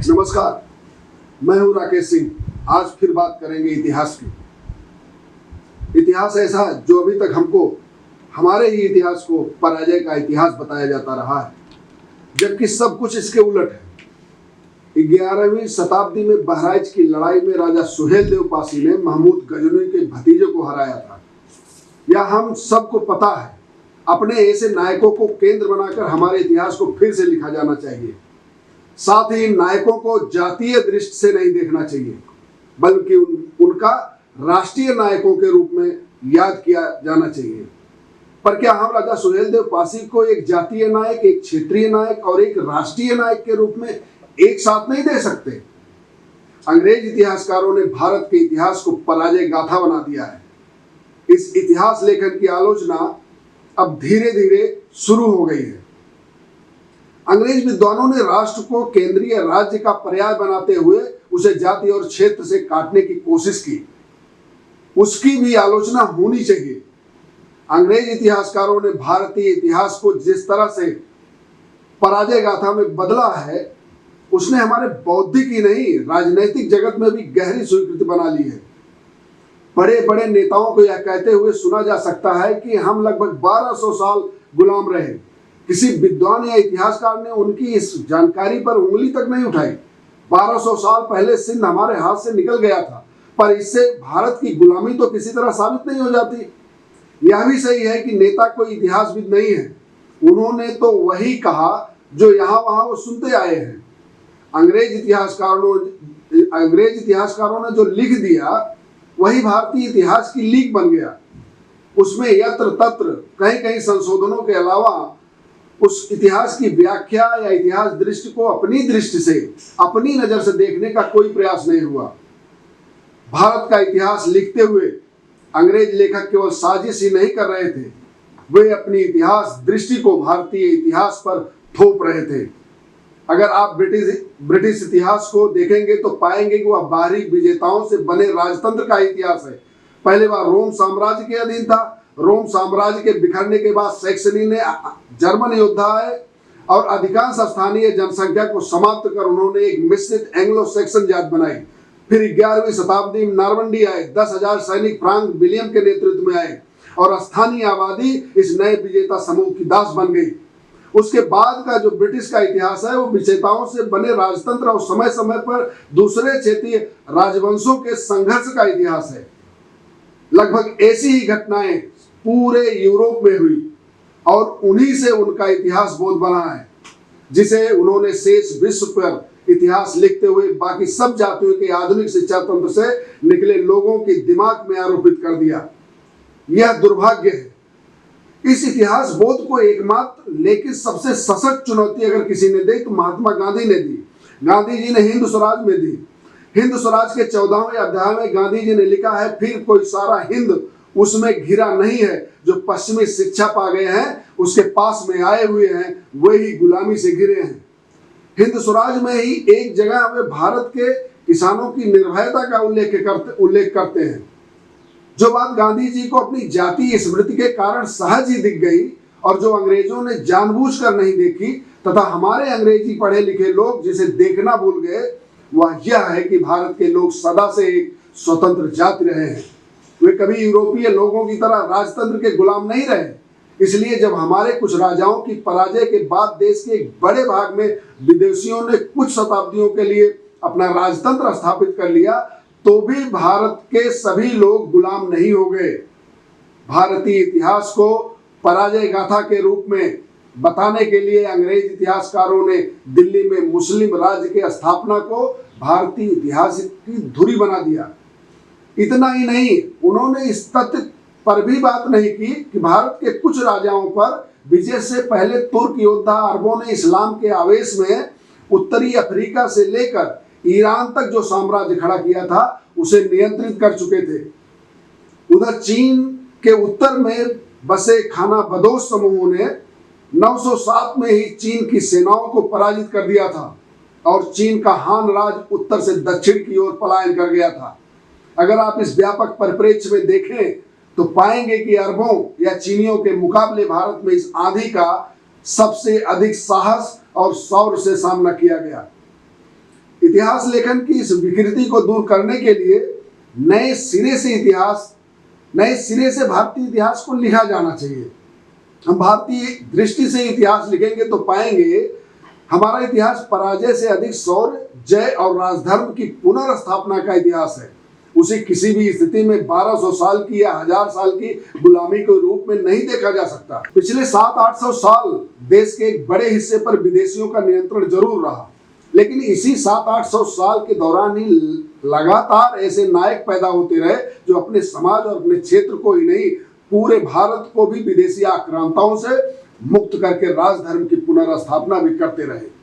नमस्कार, मैं हूं राकेश सिंह। आज फिर बात करेंगे इतिहास की। इतिहास ऐसा जो अभी तक हमको हमारे ही इतिहास को पराजय का इतिहास बताया जाता रहा है, जबकि सब कुछ इसके उलट है। 11वीं शताब्दी में बहराइच की लड़ाई में राजा सुहेल देव पासी ने महमूद गजनवी के भतीजे को हराया था। यह हम सबको पता है। अपने ऐसे नायकों को केंद्र बनाकर हमारे इतिहास को फिर से लिखा जाना चाहिए। साथ ही इन नायकों को जातीय दृष्टि से नहीं देखना चाहिए, बल्कि उनका राष्ट्रीय नायकों के रूप में याद किया जाना चाहिए। पर क्या हम राजा सुहेल देव पासी को एक जातीय नायक, एक क्षेत्रीय नायक और एक राष्ट्रीय नायक के रूप में एक साथ नहीं दे सकते? अंग्रेज इतिहासकारों ने भारत के इतिहास को पराजय गाथा बना दिया है। इस इतिहास लेखन की आलोचना अब धीरे धीरे शुरू हो गई है। अंग्रेज विद्वानों ने राष्ट्र को केंद्रीय राज्य का पर्याय बनाते हुए उसे जाति और क्षेत्र से काटने की कोशिश की। उसकी भी आलोचना होनी चाहिए। अंग्रेज इतिहासकारों ने भारतीय इतिहास को जिस तरह से पराजय गाथा में बदला है, उसने हमारे बौद्धिक ही नहीं, राजनीतिक जगत में भी गहरी स्वीकृति बना ली है। बड़े बड़े नेताओं को यह कहते हुए सुना जा सकता है कि हम लगभग 1200 साल गुलाम रहे। किसी विद्वान या इतिहासकार ने उनकी इस जानकारी पर उंगली तक नहीं उठाई। 1200 साल पहले सिंध हमारे हाथ से निकल गया था, पर इससे भारत की गुलामी तो किसी तरह साबित नहीं हो जाती। यह भी सही है कि नेता कोई इतिहासविद नहीं है। उन्होंने तो वही कहा जो यहाँ वहाँ वो सुनते आए हैं। अंग्रेज इतिहासकारों ने जो लिख दिया वही भारतीय इतिहास की लीक बन गया। उसमें यत्र तत्र कहीं कहीं संशोधनों के अलावा उस इतिहास की व्याख्या या इतिहास दृष्टि को अपनी दृष्टि से, अपनी नजर से देखने का कोई प्रयास नहीं हुआ। भारत का इतिहास लिखते हुए अंग्रेज लेखक केवल साजिश ही नहीं कर रहे थे, वे अपनी इतिहास दृष्टि को भारतीय इतिहास पर थोप रहे थे। अगर आप ब्रिटिश इतिहास को देखेंगे तो पाएंगे कि वह बाहरी विजेताओं से बने राजतंत्र का इतिहास है। पहले वह रोम साम्राज्य के अधीन था। रोम साम्राज्य के बिखरने के बाद सैक्सनी ने जर्मन योद्धा आए और अधिकांश स्थानीय जनसंख्या को समाप्त कर उन्होंने एक मिश्रित एंग्लो सैक्सन जात बनाई। फिर 11वीं शताब्दी में नारवंडी आए। 10,000 सैनिक फ्रांक विलियम के नेतृत्व में आए और स्थानीय आबादी इस नए विजेता समूह की दास बन गई। उसके बाद का जो ब्रिटिश का इतिहास है वो विजेताओं से बने राजतंत्र और समय समय पर दूसरे क्षेत्रीय राजवंशों के संघर्ष का इतिहास है। लगभग ऐसी ही घटनाएं पूरे यूरोप में हुई और उन्हीं से उनका इतिहास बोध बना है, जिसे उन्होंने शेष विश्व पर इतिहास लिखते हुए बाकी सब जातियों के आधुनिक शिक्षा तंत्र से निकले लोगों के दिमाग में आरोपित कर दिया। यह दुर्भाग्य है। इस इतिहास बोध को एकमात्र लेकिन सबसे सशक्त चुनौती अगर किसी ने दी तो महात्मा गांधी ने दी। गांधी जी ने हिंद स्वराज में दी। हिंद स्वराज के 14वें अध्याय में गांधी जी ने लिखा है, फिर कोई सारा हिंद उसमें घिरा नहीं है, जो पश्चिमी शिक्षा पा गए हैं उसके पास में आए हुए हैं, वही गुलामी से घिरे हैं। हिंद स्वराज में ही एक जगह हमें भारत के किसानों की निर्भयता का उल्लेख करते हैं। जो बात गांधी जी को अपनी जातीय स्मृति के कारण सहज ही दिख गई और जो अंग्रेजों ने जानबूझकर नहीं देखी, तथा हमारे अंग्रेजी पढ़े लिखे लोग जिसे देखना भूल गए, वह यह है कि भारत के लोग सदा से एक स्वतंत्र जाति रहे हैं। वे कभी यूरोपीय लोगों की तरह राजतंत्र के गुलाम नहीं रहे। इसलिए जब हमारे कुछ राजाओं की पराजय के बाद देश के एक बड़े भाग में विदेशियों ने कुछ शताब्दियों के लिए अपना राजतंत्र स्थापित कर लिया, तो भी भारत के सभी लोग गुलाम नहीं हो गए। भारतीय इतिहास को पराजय गाथा के रूप में बताने के लिए अंग्रेज इतिहासकारों ने दिल्ली में मुस्लिम राज्य की स्थापना को भारतीय इतिहास की धुरी बना दिया। इतना ही नहीं, उन्होंने इस तथ्य पर भी बात नहीं की कि भारत के कुछ राजाओं पर विजय से पहले तुर्क योद्धा अरबों ने इस्लाम के आवेश में उत्तरी अफ्रीका से लेकर ईरान तक जो साम्राज्य खड़ा किया था उसे नियंत्रित कर चुके थे। उधर चीन के उत्तर में बसे खाना बदोश समूहों ने 907 में ही चीन की सेनाओं को पराजित कर दिया था और चीन का हान राज उत्तर से दक्षिण की ओर पलायन कर गया था। अगर आप इस व्यापक परिप्रेक्ष्य में देखें तो पाएंगे कि अरबों या चीनियों के मुकाबले भारत में इस आंधी का सबसे अधिक साहस और शौर्य से सामना किया गया। इतिहास लेखन की इस विकृति को दूर करने के लिए नए सिरे से भारतीय इतिहास को लिखा जाना चाहिए। हम भारतीय दृष्टि से इतिहास लिखेंगे तो पाएंगे हमारा इतिहास पराजय से अधिक शौर्य, जय और राजधर्म की पुनर्स्थापना का इतिहास है। उसे किसी भी स्थिति में 1200 साल की या 1000 साल की गुलामी के रूप में नहीं देखा जा सकता। पिछले 700-800 साल देश के एक बड़े हिस्से पर विदेशियों का नियंत्रण जरूर रहा, लेकिन इसी 700-800 साल के दौरान ही लगातार ऐसे नायक पैदा होते रहे जो अपने समाज और अपने क्षेत्र को ही नहीं, पूरे भारत को भी विदेशी आक्रांताओं से मुक्त करके राजधर्म की पुनर्स्थापना भी करते रहे।